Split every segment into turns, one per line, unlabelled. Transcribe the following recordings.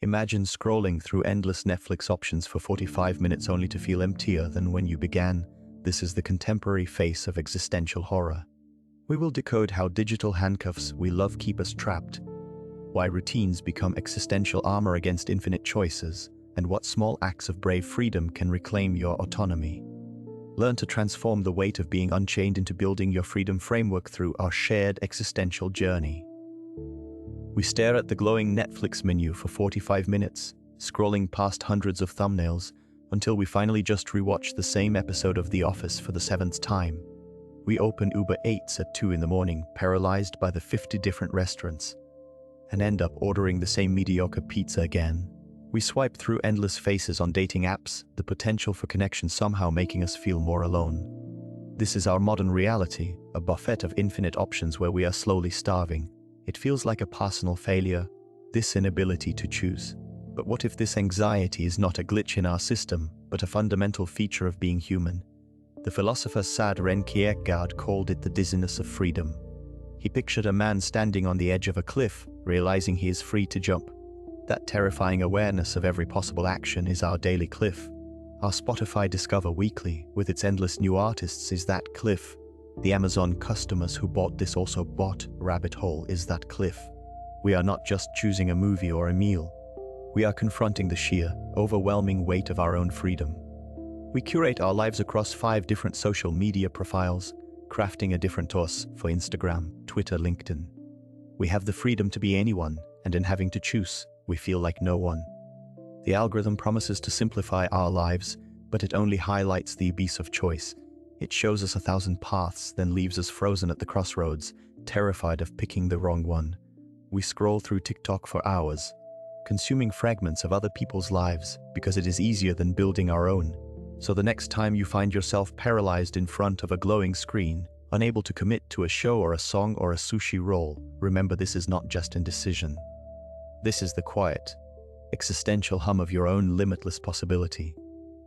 Imagine scrolling through endless Netflix options for 45 minutes only to feel emptier than when you began. This is the contemporary face of existential horror. We will decode how digital handcuffs we love keep us trapped, why routines become existential armor against infinite choices, and what small acts of brave freedom can reclaim your autonomy. Learn to transform the weight of being unchained into building your freedom framework through our shared existential journey. We stare at the glowing Netflix menu for 45 minutes, scrolling past hundreds of thumbnails, until we finally just rewatch the same episode of The Office for the 7th time. We open Uber Eats at 2 in the morning, paralyzed by the 50 different restaurants, and end up ordering the same mediocre pizza again. We swipe through endless faces on dating apps, the potential for connection somehow making us feel more alone. This is our modern reality, a buffet of infinite options where we are slowly starving. It feels like a personal failure, this inability to choose. But what if this anxiety is not a glitch in our system, but a fundamental feature of being human? The philosopher Søren Kierkegaard called it the dizziness of freedom. He pictured a man standing on the edge of a cliff, realizing he is free to jump. That terrifying awareness of every possible action is our daily cliff. Our Spotify Discover Weekly, with its endless new artists, is that cliff. The Amazon customers who bought this also bought rabbit hole is that cliff. We are not just choosing a movie or a meal. We are confronting the sheer, overwhelming weight of our own freedom. We curate our lives across 5 different social media profiles, crafting a different us for Instagram, Twitter, LinkedIn. We have the freedom to be anyone, and in having to choose, we feel like no one. The algorithm promises to simplify our lives, but it only highlights the abyss of choice. It shows us 1,000 paths, then leaves us frozen at the crossroads, terrified of picking the wrong one. We scroll through TikTok for hours, consuming fragments of other people's lives because it is easier than building our own. So the next time you find yourself paralyzed in front of a glowing screen, unable to commit to a show or a song or a sushi roll, remember this is not just indecision. This is the quiet, existential hum of your own limitless possibility.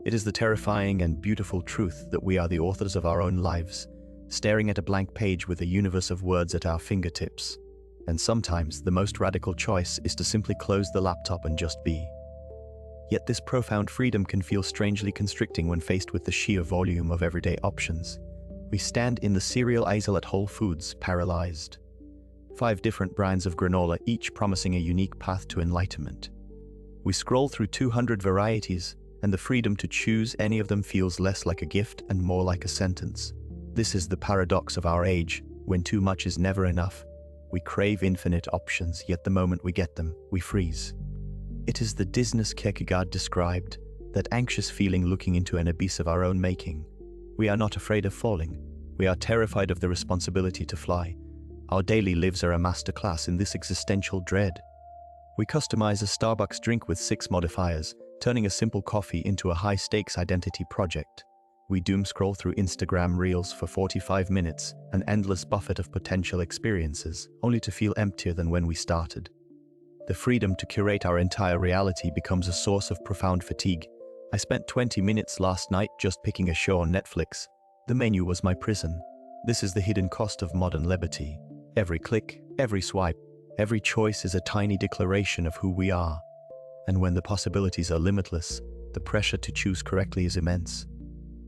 It is the terrifying and beautiful truth that we are the authors of our own lives, staring at a blank page with a universe of words at our fingertips. And sometimes the most radical choice is to simply close the laptop and just be. Yet this profound freedom can feel strangely constricting when faced with the sheer volume of everyday options. We stand in the cereal aisle at Whole Foods, paralyzed. 5 different brands of granola, each promising a unique path to enlightenment. We scroll through 200 varieties, and the freedom to choose any of them feels less like a gift and more like a sentence. This is the paradox of our age, when too much is never enough. We crave infinite options, yet the moment we get them, we freeze. It is the dizziness Kierkegaard described, that anxious feeling looking into an abyss of our own making. We are not afraid of falling. We are terrified of the responsibility to fly. Our daily lives are a masterclass in this existential dread. We customize a Starbucks drink with 6 modifiers, turning a simple coffee into a high-stakes identity project. We doom scroll through Instagram Reels for 45 minutes, an endless buffet of potential experiences, only to feel emptier than when we started. The freedom to curate our entire reality becomes a source of profound fatigue. I spent 20 minutes last night just picking a show on Netflix. The menu was my prison. This is the hidden cost of modern liberty. Every click, every swipe, every choice is a tiny declaration of who we are. And when the possibilities are limitless, the pressure to choose correctly is immense.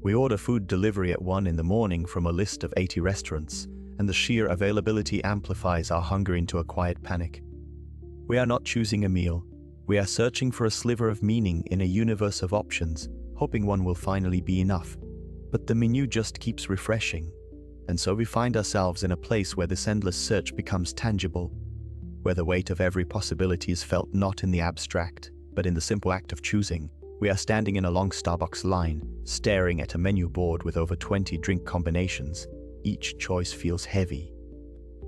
We order food delivery at 1 in the morning from a list of 80 restaurants, and the sheer availability amplifies our hunger into a quiet panic. We are not choosing a meal. We are searching for a sliver of meaning in a universe of options, hoping one will finally be enough. But the menu just keeps refreshing. And so we find ourselves in a place where this endless search becomes tangible, where the weight of every possibility is felt not in the abstract, but in the simple act of choosing. We are standing in a long Starbucks line, staring at a menu board with over 20 drink combinations. Each choice feels heavy.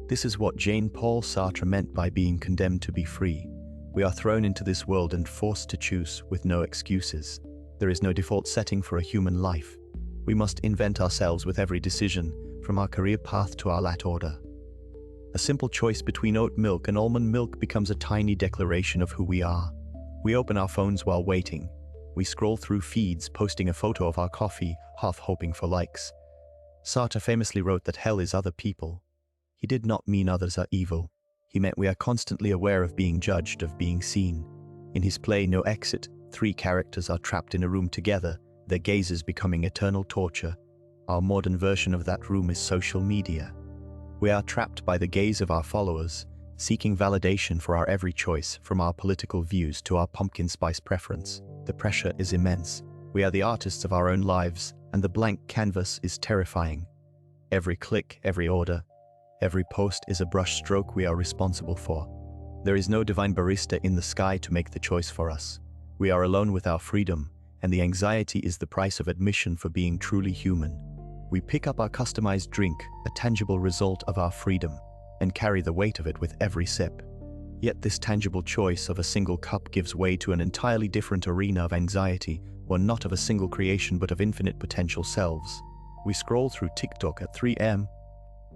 This is what Jean-Paul Sartre meant by being condemned to be free. We are thrown into this world and forced to choose with no excuses. There is no default setting for a human life. We must invent ourselves with every decision, from our career path to our lat order. A simple choice between oat milk and almond milk becomes a tiny declaration of who we are. We open our phones while waiting. We scroll through feeds, posting a photo of our coffee, half hoping for likes. Sartre famously wrote that hell is other people. He did not mean others are evil. He meant we are constantly aware of being judged, of being seen. In his play No Exit, three characters are trapped in a room together, their gazes becoming eternal torture. Our modern version of that room is social media. We are trapped by the gaze of our followers, seeking validation for our every choice, from our political views to our pumpkin spice preference. The pressure is immense. We are the artists of our own lives, and the blank canvas is terrifying. Every click, every order, every post is a brush stroke we are responsible for. There is no divine barista in the sky to make the choice for us. We are alone with our freedom, and the anxiety is the price of admission for being truly human. We pick up our customized drink, a tangible result of our freedom, and carry the weight of it with every sip. Yet this tangible choice of a single cup gives way to an entirely different arena of anxiety, one not of a single creation but of infinite potential selves. We scroll through TikTok at 3 a.m.,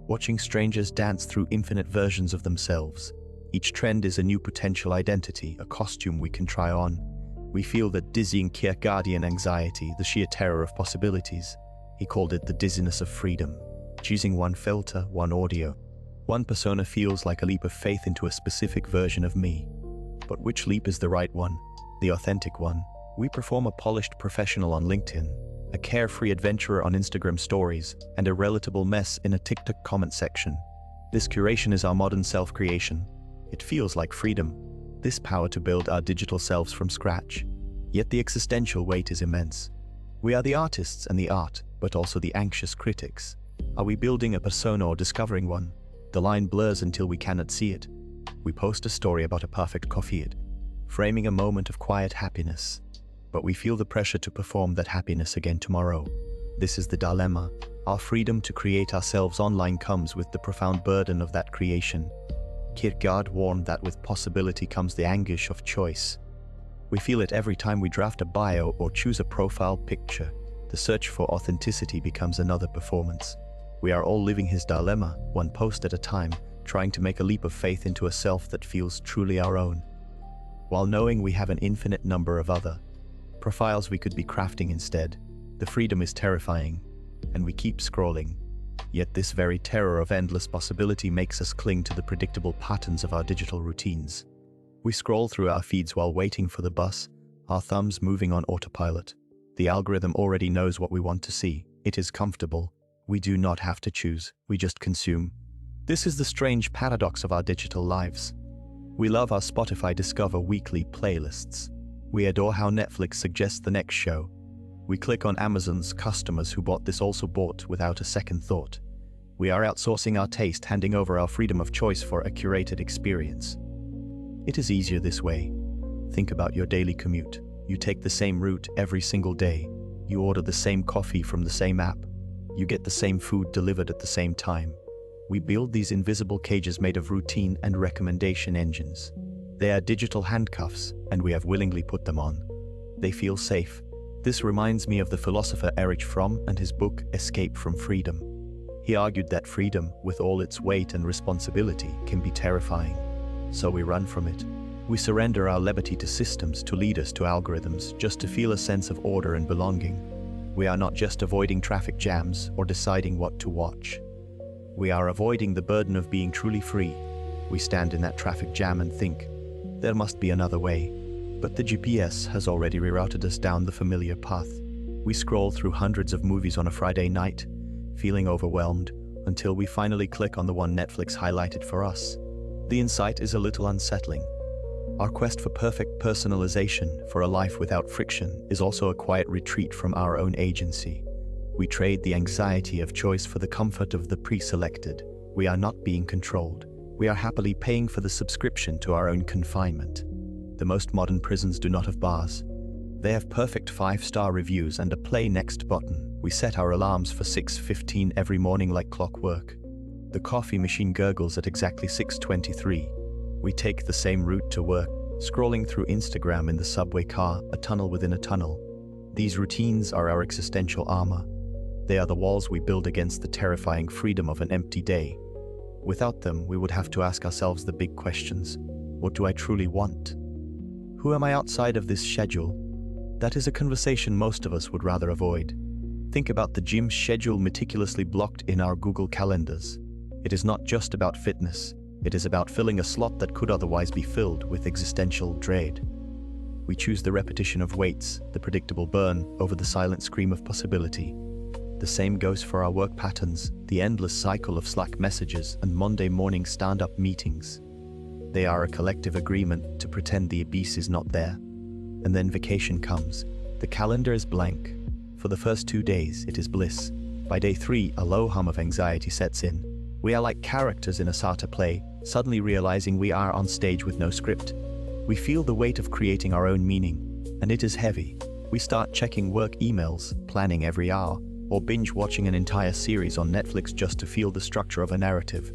watching strangers dance through infinite versions of themselves. Each trend is a new potential identity, a costume we can try on. We feel that dizzying Kierkegaardian anxiety, the sheer terror of possibilities. He called it the dizziness of freedom. Choosing one filter, one audio, one persona feels like a leap of faith into a specific version of me. But which leap is the right one? The authentic one? We perform a polished professional on LinkedIn, a carefree adventurer on Instagram stories, and a relatable mess in a TikTok comment section. This curation is our modern self-creation. It feels like freedom, this power to build our digital selves from scratch. Yet the existential weight is immense. We are the artists and the art, but also the anxious critics. Are we building a persona or discovering one? The line blurs until we cannot see it. We post a story about a perfect coffee, framing a moment of quiet happiness. But we feel the pressure to perform that happiness again tomorrow. This is the dilemma. Our freedom to create ourselves online comes with the profound burden of that creation. Kierkegaard warned that with possibility comes the anguish of choice. We feel it every time we draft a bio or choose a profile picture. The search for authenticity becomes another performance. We are all living his dilemma, one post at a time, trying to make a leap of faith into a self that feels truly our own, while knowing we have an infinite number of other profiles we could be crafting instead. The freedom is terrifying, and we keep scrolling. Yet this very terror of endless possibility makes us cling to the predictable patterns of our digital routines. We scroll through our feeds while waiting for the bus, our thumbs moving on autopilot. The algorithm already knows what we want to see. It is comfortable. We do not have to choose, we just consume. This is the strange paradox of our digital lives. We love our Spotify Discover weekly playlists. We adore how Netflix suggests the next show. We click on Amazon's customers who bought this also bought without a second thought. We are outsourcing our taste, handing over our freedom of choice for a curated experience. It is easier this way. Think about your daily commute. You take the same route every single day. You order the same coffee from the same app. You get the same food delivered at the same time. We build these invisible cages made of routine and recommendation engines. They are digital handcuffs, and we have willingly put them on. They feel safe. This reminds me of the philosopher Erich Fromm and his book Escape from Freedom. He argued that freedom, with all its weight and responsibility, can be terrifying. So we run from it. We surrender our liberty to systems, to leaders, to algorithms, just to feel a sense of order and belonging. We are not just avoiding traffic jams or deciding what to watch. We are avoiding the burden of being truly free. We stand in that traffic jam and think, there must be another way. But the GPS has already rerouted us down the familiar path. We scroll through hundreds of movies on a Friday night, feeling overwhelmed, until we finally click on the one Netflix highlighted for us. The insight is a little unsettling. Our quest for perfect personalization, for a life without friction, is also a quiet retreat from our own agency. We trade the anxiety of choice for the comfort of the pre-selected. We are not being controlled. We are happily paying for the subscription to our own confinement. The most modern prisons do not have bars. They have perfect 5-star reviews and a play next button. We set our alarms for 6:15 every morning like clockwork. The coffee machine gurgles at exactly 6:23. We take the same route to work, scrolling through Instagram in the subway car, a tunnel within a tunnel. These routines are our existential armor. They are the walls we build against the terrifying freedom of an empty day. Without them, we would have to ask ourselves the big questions. What do I truly want? Who am I outside of this schedule? That is a conversation most of us would rather avoid. Think about the gym schedule meticulously blocked in our Google calendars. It is not just about fitness. It is about filling a slot that could otherwise be filled with existential dread. We choose the repetition of weights, the predictable burn, over the silent scream of possibility. The same goes for our work patterns, the endless cycle of Slack messages and Monday morning stand-up meetings. They are a collective agreement to pretend the abyss is not there. And then vacation comes. The calendar is blank. For the first 2 days, it is bliss. By day 3, a low hum of anxiety sets in. We are like characters in a Sartre play, suddenly realizing we are on stage with no script. We feel the weight of creating our own meaning, and it is heavy. We start checking work emails, planning every hour, or binge watching an entire series on Netflix just to feel the structure of a narrative.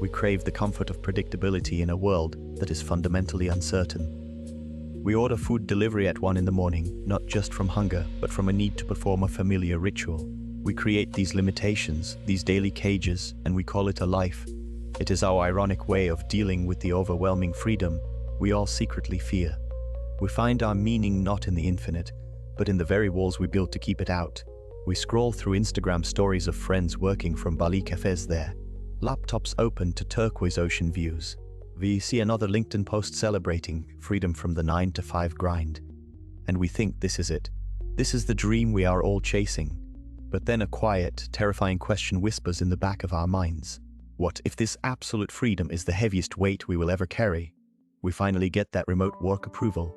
We crave the comfort of predictability in a world that is fundamentally uncertain. We order food delivery at 1 in the morning, not just from hunger, but from a need to perform a familiar ritual. We create these limitations, these daily cages, and we call it a life. It is our ironic way of dealing with the overwhelming freedom we all secretly fear. We find our meaning not in the infinite, but in the very walls we build to keep it out. We scroll through Instagram stories of friends working from Bali cafes there, laptops open to turquoise ocean views. We see another LinkedIn post celebrating freedom from the 9-to-5 grind. And we think this is it. This is the dream we are all chasing. But then a quiet, terrifying question whispers in the back of our minds. What if this absolute freedom is the heaviest weight we will ever carry? We finally get that remote work approval.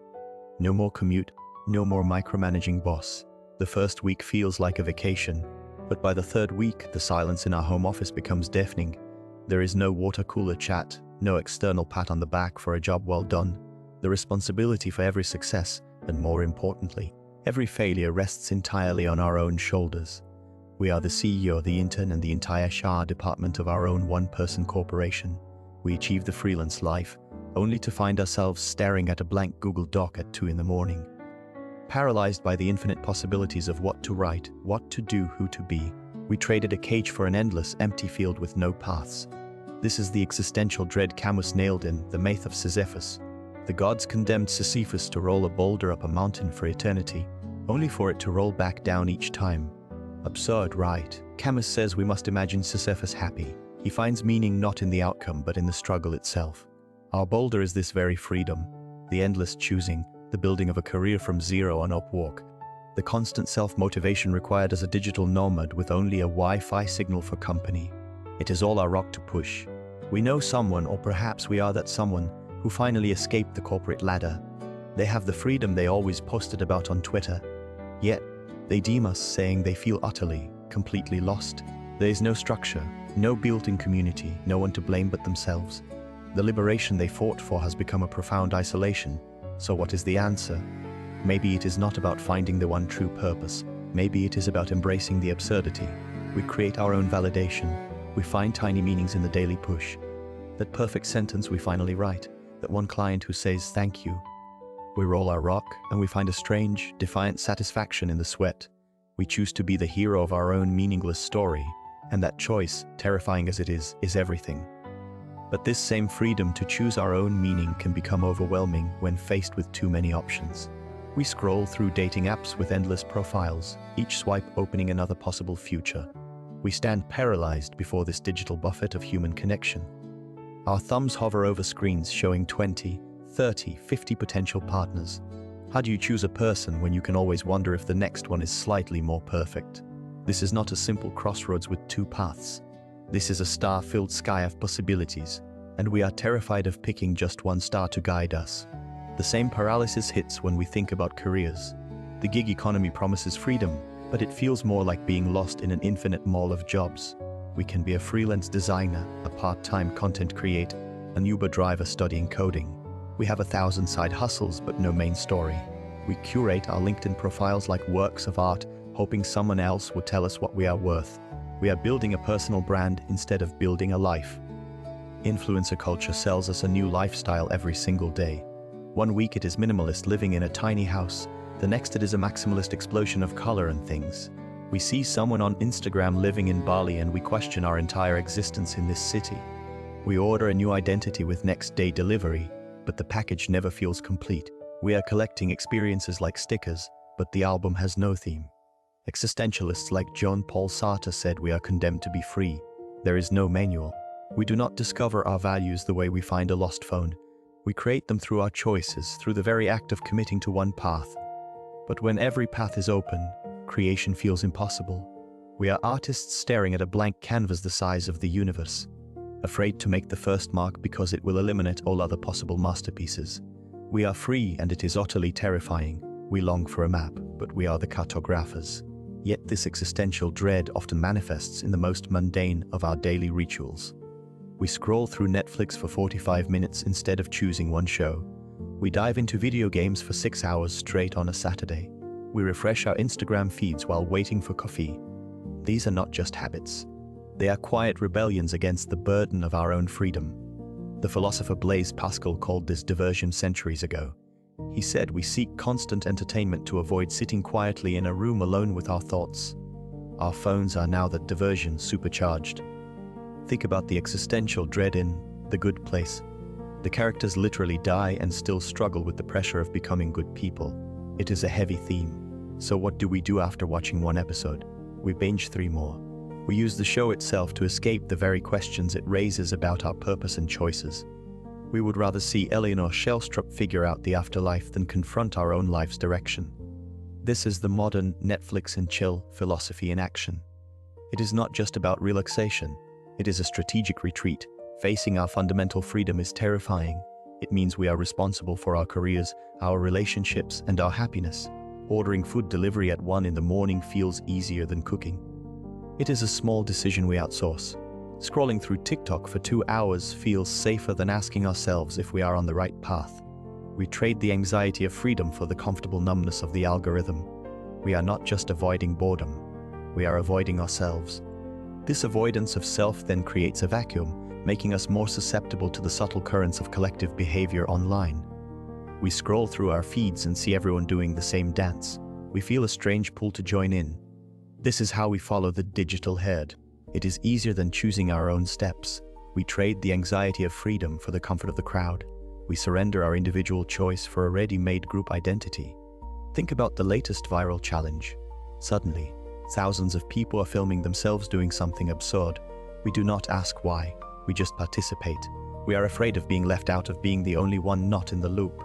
No more commute, no more micromanaging boss. The first week feels like a vacation, but by the third week, the silence in our home office becomes deafening. There is no water cooler chat, no external pat on the back for a job well done. The responsibility for every success, and more importantly, every failure rests entirely on our own shoulders. We are the CEO, the intern, and the entire HR department of our own one-person corporation. We achieve the freelance life, only to find ourselves staring at a blank Google Doc at 2 in the morning. Paralyzed by the infinite possibilities of what to write, what to do, who to be, we traded a cage for an endless, empty field with no paths. This is the existential dread Camus nailed in The Myth of Sisyphus. The gods condemned Sisyphus to roll a boulder up a mountain for eternity, only for it to roll back down each time. Absurd, right? Camus says we must imagine Sisyphus happy. He finds meaning not in the outcome, but in the struggle itself. Our boulder is this very freedom, the endless choosing, the building of a career from zero on Upwork, the constant self-motivation required as a digital nomad with only a Wi-Fi signal for company. It is all our rock to push. We know someone, or perhaps we are that someone, who finally escaped the corporate ladder. They have the freedom they always posted about on Twitter. Yet, they deem us, saying they feel utterly, completely lost. There is no structure, no built-in community, no one to blame but themselves. The liberation they fought for has become a profound isolation. So what is the answer? Maybe it is not about finding the one true purpose. Maybe it is about embracing the absurdity. We create our own validation. We find tiny meanings in the daily push. That perfect sentence we finally write. That one client who says thank you. We roll our rock, and we find a strange, defiant satisfaction in the sweat. We choose to be the hero of our own meaningless story, and that choice, terrifying as it is everything. But this same freedom to choose our own meaning can become overwhelming when faced with too many options. We scroll through dating apps with endless profiles, each swipe opening another possible future. We stand paralyzed before this digital buffet of human connection. Our thumbs hover over screens showing 20, 30, 50 potential partners. How do you choose a person when you can always wonder if the next one is slightly more perfect? This is not a simple crossroads with two paths. This is a star-filled sky of possibilities, and we are terrified of picking just one star to guide us. The same paralysis hits when we think about careers. The gig economy promises freedom, but it feels more like being lost in an infinite mall of jobs. We can be a freelance designer, a part-time content creator, an Uber driver studying coding. We have 1,000 side hustles, but no main story. We curate our LinkedIn profiles like works of art, hoping someone else would tell us what we are worth. We are building a personal brand instead of building a life. Influencer culture sells us a new lifestyle every single day. One week it is minimalist, living in a tiny house. The next it is a maximalist explosion of color and things. We see someone on Instagram living in Bali and we question our entire existence in this city. We order a new identity with next day delivery, but the package never feels complete. We are collecting experiences like stickers, but the album has no theme. Existentialists like Jean-Paul Sartre said we are condemned to be free. There is no manual. We do not discover our values the way we find a lost phone. We create them through our choices, through the very act of committing to one path. But when every path is open, creation feels impossible. We are artists staring at a blank canvas the size of the universe, afraid to make the first mark because it will eliminate all other possible masterpieces. We are free, and it is utterly terrifying. We long for a map, but we are the cartographers. Yet this existential dread often manifests in the most mundane of our daily rituals. We scroll through Netflix for 45 minutes instead of choosing one show. We dive into video games for 6 hours straight on a Saturday. We refresh our Instagram feeds while waiting for coffee. These are not just habits. They are quiet rebellions against the burden of our own freedom. The philosopher Blaise Pascal called this diversion centuries ago. He said we seek constant entertainment to avoid sitting quietly in a room alone with our thoughts. Our phones are now that diversion supercharged. Think about the existential dread in The Good Place. The characters literally die and still struggle with the pressure of becoming good people. It is a heavy theme. So what do we do after watching one episode? We binge 3 more. We use the show itself to escape the very questions it raises about our purpose and choices. We would rather see Eleanor Shellstrop figure out the afterlife than confront our own life's direction. This is the modern Netflix and chill philosophy in action. It is not just about relaxation. It is a strategic retreat. Facing our fundamental freedom is terrifying. It means we are responsible for our careers, our relationships, and our happiness. Ordering food delivery at 1 in the morning feels easier than cooking. It is a small decision we outsource. Scrolling through TikTok for 2 hours feels safer than asking ourselves if we are on the right path. We trade the anxiety of freedom for the comfortable numbness of the algorithm. We are not just avoiding boredom. We are avoiding ourselves. This avoidance of self then creates a vacuum, making us more susceptible to the subtle currents of collective behavior online. We scroll through our feeds and see everyone doing the same dance. We feel a strange pull to join in. This is how we follow the digital herd. It is easier than choosing our own steps. We trade the anxiety of freedom for the comfort of the crowd. We surrender our individual choice for a ready-made group identity. Think about the latest viral challenge. Suddenly, thousands of people are filming themselves doing something absurd. We do not ask why. We just participate. We are afraid of being left out, of being the only one not in the loop.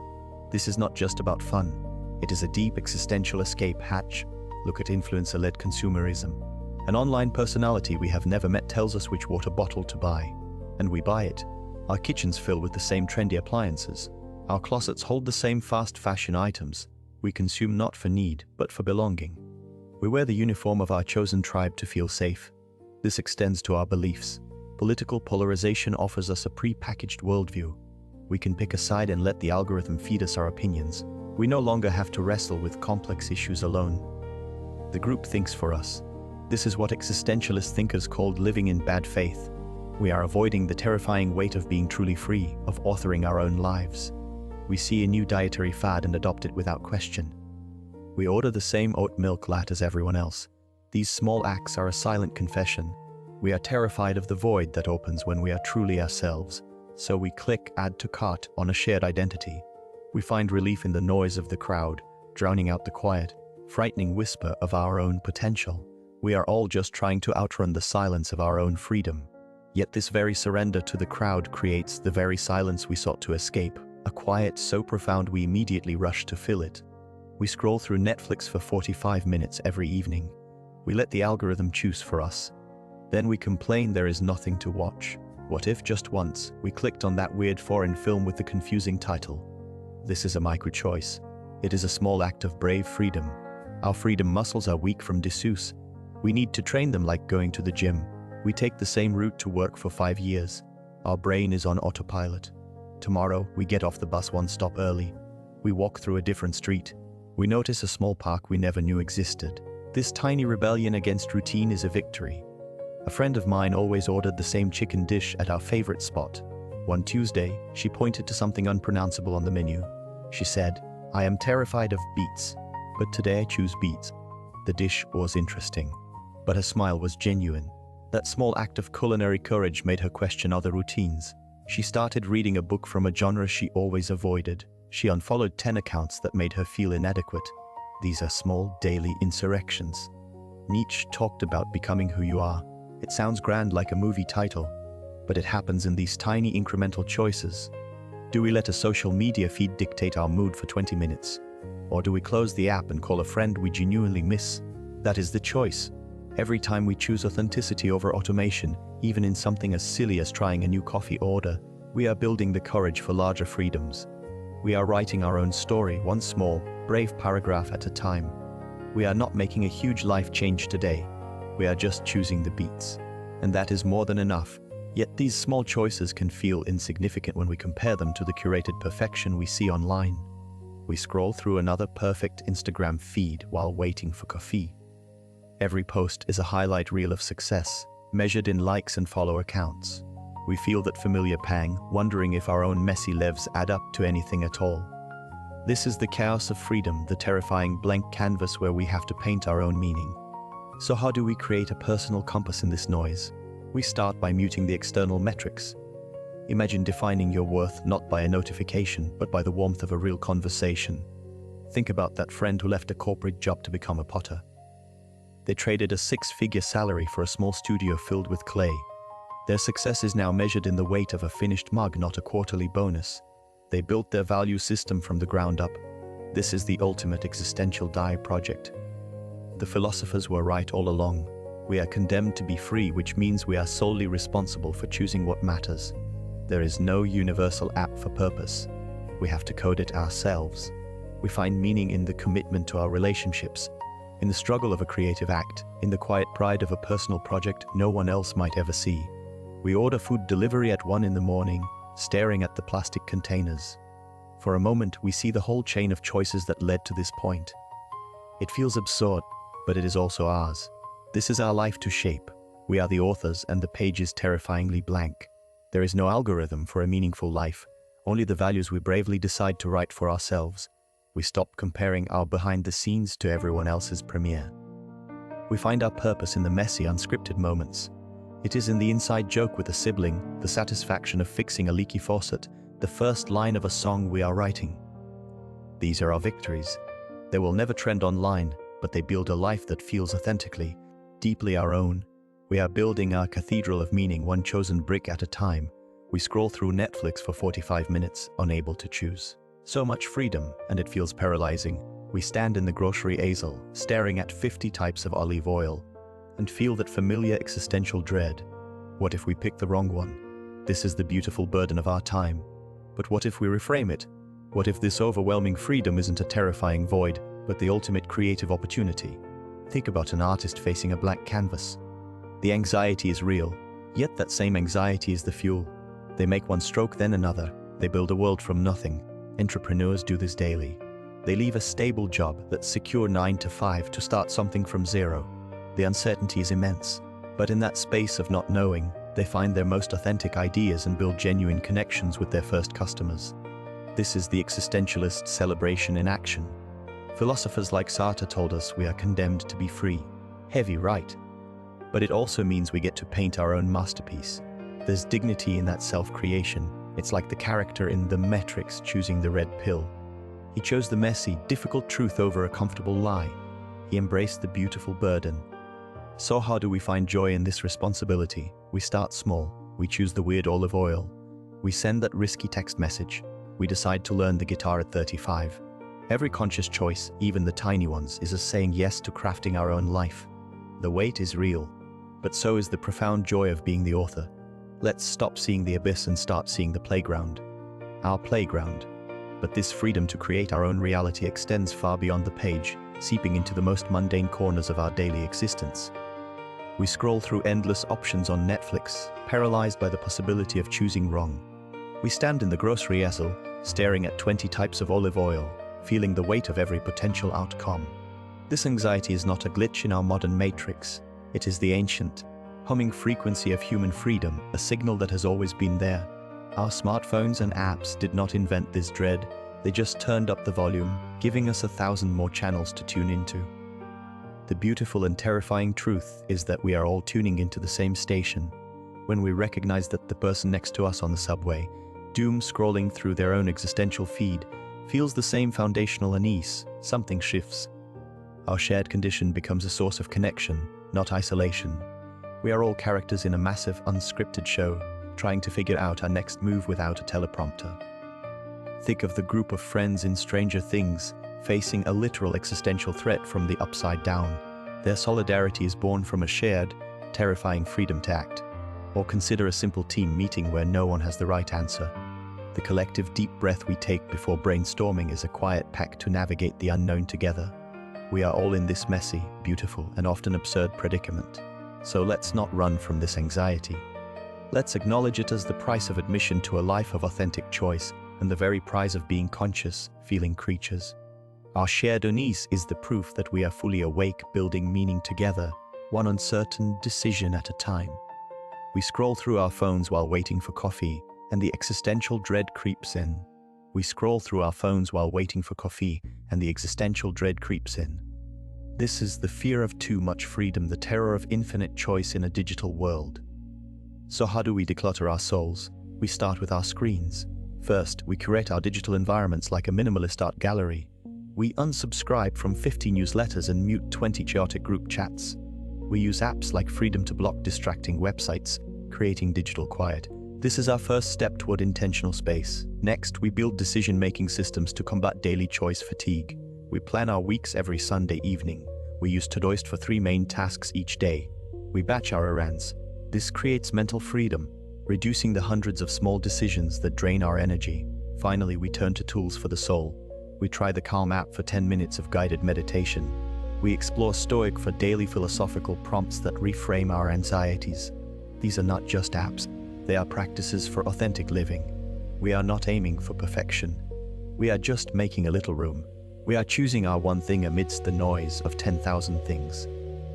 This is not just about fun. It is a deep existential escape hatch. Look at influencer-led consumerism. An online personality we have never met tells us which water bottle to buy, and we buy it. Our kitchens fill with the same trendy appliances. Our closets hold the same fast fashion items. We consume not for need, but for belonging. We wear the uniform of our chosen tribe to feel safe. This extends to our beliefs. Political polarization offers us a pre-packaged worldview. We can pick a side and let the algorithm feed us our opinions. We no longer have to wrestle with complex issues alone. The group thinks for us. This is what existentialist thinkers called living in bad faith. We are avoiding the terrifying weight of being truly free, of authoring our own lives. We see a new dietary fad and adopt it without question. We order the same oat milk latte as everyone else. These small acts are a silent confession. We are terrified of the void that opens when we are truly ourselves. So we click add to cart on a shared identity. We find relief in the noise of the crowd, drowning out the quiet, frightening whisper of our own potential. We are all just trying to outrun the silence of our own freedom. Yet this very surrender to the crowd creates the very silence we sought to escape, a quiet so profound we immediately rush to fill it. We scroll through Netflix for 45 minutes every evening. We let the algorithm choose for us. Then we complain there is nothing to watch. What if just once we clicked on that weird foreign film with the confusing title? This is a micro-choice. It is a small act of brave freedom. Our freedom muscles are weak from disuse. We need to train them like going to the gym. We take the same route to work for 5 years. Our brain is on autopilot. Tomorrow, we get off the bus 1 stop early. We walk through a different street. We notice a small park we never knew existed. This tiny rebellion against routine is a victory. A friend of mine always ordered the same chicken dish at our favorite spot. One Tuesday, she pointed to something unpronounceable on the menu. She said, "I am terrified of beets, but today I choose beets." The dish was interesting, but her smile was genuine. That small act of culinary courage made her question other routines. She started reading a book from a genre she always avoided. She unfollowed 10 accounts that made her feel inadequate. These are small, daily insurrections. Nietzsche talked about becoming who you are. It sounds grand like a movie title, but it happens in these tiny incremental choices. Do we let a social media feed dictate our mood for 20 minutes? Or do we close the app and call a friend we genuinely miss? That is the choice. Every time we choose authenticity over automation, even in something as silly as trying a new coffee order, we are building the courage for larger freedoms. We are writing our own story, one small, brave paragraph at a time. We are not making a huge life change today. We are just choosing the beats. And that is more than enough. Yet these small choices can feel insignificant when we compare them to the curated perfection we see online. We scroll through another perfect Instagram feed while waiting for coffee. Every post is a highlight reel of success, measured in likes and follower counts. We feel that familiar pang, wondering if our own messy lives add up to anything at all. This is the chaos of freedom, the terrifying blank canvas where we have to paint our own meaning. So how do we create a personal compass in this noise? We start by muting the external metrics. Imagine defining your worth not by a notification, but by the warmth of a real conversation. Think about that friend who left a corporate job to become a potter. They traded a 6-figure salary for a small studio filled with clay. Their success is now measured in the weight of a finished mug, not a quarterly bonus. They built their value system from the ground up. This is the ultimate existential die project. The philosophers were right all along. We are condemned to be free, which means we are solely responsible for choosing what matters. There is no universal app for purpose. We have to code it ourselves. We find meaning in the commitment to our relationships, in the struggle of a creative act, in the quiet pride of a personal project no one else might ever see. We order food delivery at 1 in the morning, staring at the plastic containers. For a moment, we see the whole chain of choices that led to this point. It feels absurd, but it is also ours. This is our life to shape. We are the authors, and the page is terrifyingly blank. There is no algorithm for a meaningful life, only the values we bravely decide to write for ourselves. We stop comparing our behind the scenes to everyone else's premiere. We find our purpose in the messy, unscripted moments. It is in the inside joke with a sibling, the satisfaction of fixing a leaky faucet, the first line of a song we are writing. These are our victories. They will never trend online, but they build a life that feels authentically, deeply our own. We are building our cathedral of meaning, one chosen brick at a time. We scroll through Netflix for 45 minutes, unable to choose. So much freedom, and it feels paralyzing. We stand in the grocery aisle, staring at 50 types of olive oil, and feel that familiar existential dread. What if we pick the wrong one? This is the beautiful burden of our time. But what if we reframe it? What if this overwhelming freedom isn't a terrifying void, but the ultimate creative opportunity? Think about an artist facing a blank canvas. The anxiety is real, yet that same anxiety is the fuel. They make one stroke, then another. They build a world from nothing. Entrepreneurs do this daily. They leave a stable job that's secure 9 to 5 to start something from zero. The uncertainty is immense, but in that space of not knowing, they find their most authentic ideas and build genuine connections with their first customers. This is the existentialist celebration in action. Philosophers like Sartre told us we are condemned to be free. Heavy, right? But it also means we get to paint our own masterpiece. There's dignity in that self-creation. It's like the character in The Matrix choosing the red pill. He chose the messy, difficult truth over a comfortable lie. He embraced the beautiful burden. So how do we find joy in this responsibility? We start small. We choose the weird olive oil. We send that risky text message. We decide to learn the guitar at 35. Every conscious choice, even the tiny ones, is a saying yes to crafting our own life. The weight is real, but so is the profound joy of being the author. Let's stop seeing the abyss and start seeing the playground. Our playground. But this freedom to create our own reality extends far beyond the page, seeping into the most mundane corners of our daily existence. We scroll through endless options on Netflix, paralyzed by the possibility of choosing wrong. We stand in the grocery aisle, staring at 20 types of olive oil, feeling the weight of every potential outcome. This anxiety is not a glitch in our modern matrix. It is the ancient, humming frequency of human freedom, a signal that has always been there. Our smartphones and apps did not invent this dread. They just turned up the volume, giving us 1,000 more channels to tune into. The beautiful and terrifying truth is that we are all tuning into the same station. When we recognize that the person next to us on the subway, doom scrolling through their own existential feed, feels the same foundational unease, something shifts. Our shared condition becomes a source of connection, not isolation. We are all characters in a massive, unscripted show, trying to figure out our next move without a teleprompter. Think of the group of friends in Stranger Things, facing a literal existential threat from the upside down. Their solidarity is born from a shared, terrifying freedom to act. Or consider a simple team meeting where no one has the right answer. The collective deep breath we take before brainstorming is a quiet pact to navigate the unknown together. We are all in this messy, beautiful, and often absurd predicament. So let's not run from this anxiety. Let's acknowledge it as the price of admission to a life of authentic choice and the very prize of being conscious, feeling creatures. Our shared unease is the proof that we are fully awake, building meaning together, one uncertain decision at a time. We scroll through our phones while waiting for coffee, and the existential dread creeps in. We scroll through our phones while waiting for coffee, and the existential dread creeps in. This is the fear of too much freedom, the terror of infinite choice in a digital world. So how do we declutter our souls? We start with our screens. First, we curate our digital environments like a minimalist art gallery. We unsubscribe from 50 newsletters and mute 20 chaotic group chats. We use apps like Freedom to block distracting websites, creating digital quiet. This is our first step toward intentional space. Next, we build decision-making systems to combat daily choice fatigue. We plan our weeks every Sunday evening. We use Todoist for 3 main tasks each day. We batch our errands. This creates mental freedom, reducing the hundreds of small decisions that drain our energy. Finally, we turn to tools for the soul. We try the Calm app for 10 minutes of guided meditation. We explore Stoic for daily philosophical prompts that reframe our anxieties. These are not just apps, they are practices for authentic living. We are not aiming for perfection. We are just making a little room. We are choosing our one thing amidst the noise of 10,000 things.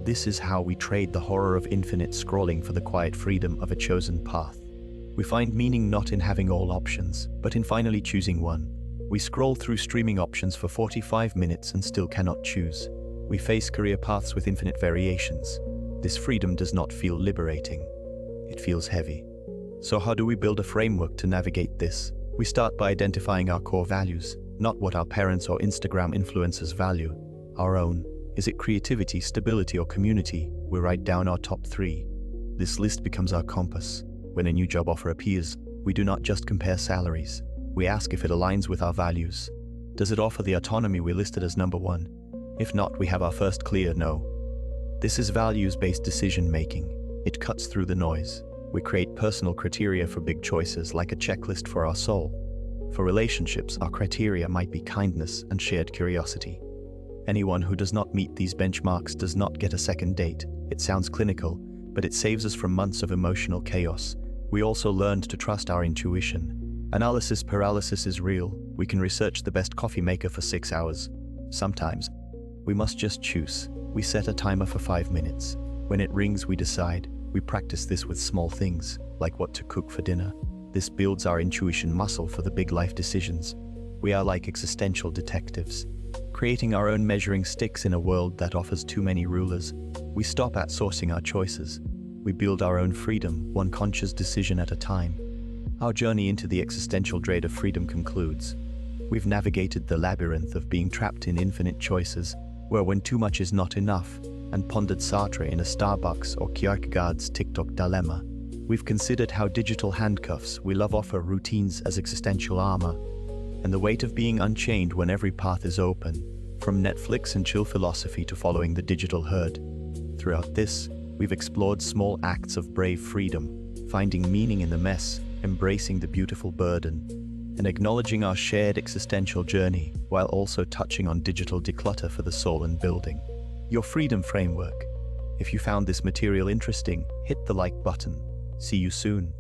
This is how we trade the horror of infinite scrolling for the quiet freedom of a chosen path. We find meaning not in having all options, but in finally choosing one. We scroll through streaming options for 45 minutes and still cannot choose. We face career paths with infinite variations. This freedom does not feel liberating. It feels heavy. So how do we build a framework to navigate this? We start by identifying our core values, not what our parents or Instagram influencers value. Our own. Is it creativity, stability, or community? We write down our top 3. This list becomes our compass. When a new job offer appears, we do not just compare salaries. We ask if it aligns with our values. Does it offer the autonomy we listed as number 1? If not, we have our first clear no. This is values-based decision-making. It cuts through the noise. We create personal criteria for big choices, like a checklist for our soul. For relationships, our criteria might be kindness and shared curiosity. Anyone who does not meet these benchmarks does not get a second date. It sounds clinical, but it saves us from months of emotional chaos. We also learned to trust our intuition. Analysis paralysis is real. We can research the best coffee maker for 6 hours. Sometimes, we must just choose. We set a timer for 5 minutes. When it rings, we decide. We practice this with small things, like what to cook for dinner. This builds our intuition muscle for the big life decisions. We are like existential detectives, creating our own measuring sticks in a world that offers too many rulers. We stop at sourcing our choices. We build our own freedom, one conscious decision at a time. Our journey into the existential dread of freedom concludes. We've navigated the labyrinth of being trapped in infinite choices, where when too much is not enough, and pondered Sartre in a Starbucks or Kierkegaard's TikTok dilemma. We've considered how digital handcuffs we love offer routines as existential armor, and the weight of being unchained when every path is open, from Netflix and chill philosophy to following the digital herd. Throughout this, we've explored small acts of brave freedom, finding meaning in the mess, embracing the beautiful burden, and acknowledging our shared existential journey, while also touching on digital declutter for the soul and building your freedom framework. If you found this material interesting, hit the like button. See you soon.